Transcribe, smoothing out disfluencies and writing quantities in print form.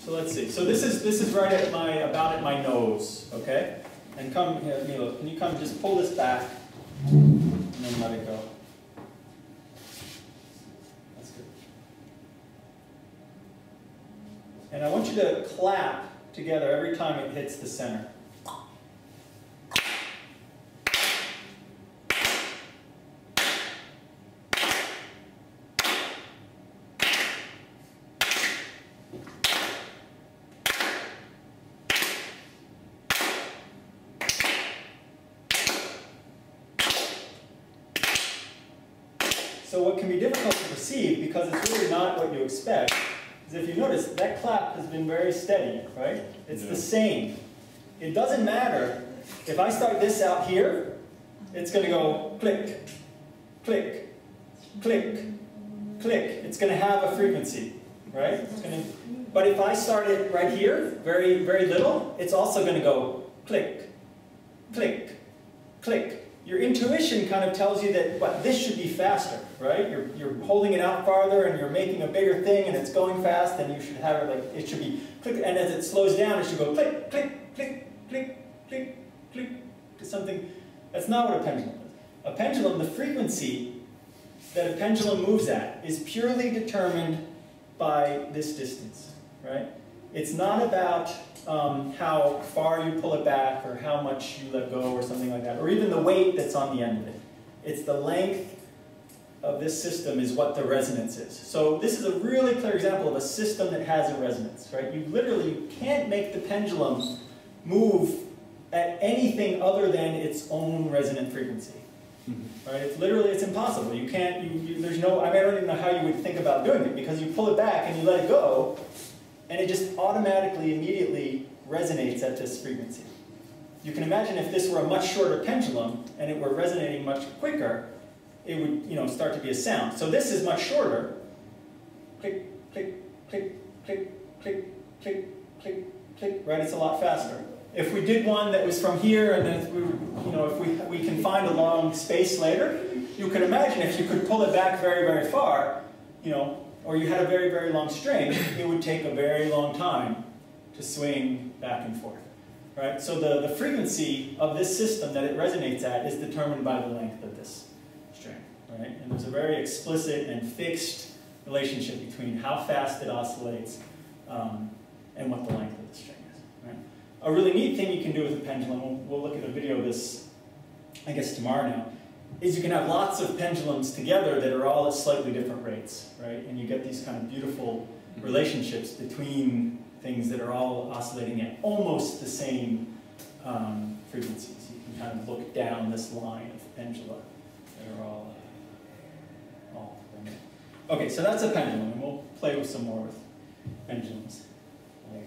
So let's see. So this is right at about at my nose, okay? And come here, Milo. Can you come just pull this back and then let it go? That's good. And I want you to clap together every time it hits the center. So what can be difficult to perceive, because it's really not what you expect, is if you notice, that clap has been very steady, right? It's the same. It doesn't matter. If I start this out here, it's going to go click, click, click, click. It's going to have a frequency, right? It's going to, but if I start it right here, very, very little, it's also going to go click, click, click. Your intuition kind of tells you that this should be faster, right? You're holding it out farther and you're making a bigger thing and it's going fast, and you should have it like, it should be click, and as it slows down it should go click, click, click, click, click, click, to something. That's not what a pendulum is. A pendulum, the frequency that a pendulum moves at is purely determined by this distance, right? It's not about how far you pull it back or how much you let go or something like that, or even the weight that's on the end of it. It's the length of this system is what the resonance is. So this is a really clear example of a system that has a resonance, right? You literally can't make the pendulum move at anything other than its own resonant frequency. Right? It's impossible. You can't, there's no, I don't even know how you would think about doing it, because you pull it back and you let it go, and it just automatically, immediately resonates at this frequency. You can imagine if this were a much shorter pendulum and it were resonating much quicker, it would start to be a sound. So this is much shorter. Click, click, click, click, click, click, click, click, right? It's a lot faster. If we did one that was from here, and then if we can find a long space later, you can imagine if you could pull it back very, very far, or you had a very, very long string, it would take a very long time to swing back and forth, right? So the frequency of this system that it resonates at is determined by the length of this string, right? And there's a very explicit and fixed relationship between how fast it oscillates and what the length of the string is, right? A really neat thing you can do with a pendulum, we'll look at a video of this, I guess, tomorrow now, is you can have lots of pendulums together that are all at slightly different rates, right? And you get these kind of beautiful relationships between things that are all oscillating at almost the same frequencies. You can kind of look down this line of pendula that are all okay, so that's a pendulum, and we'll play with some more with pendulums later.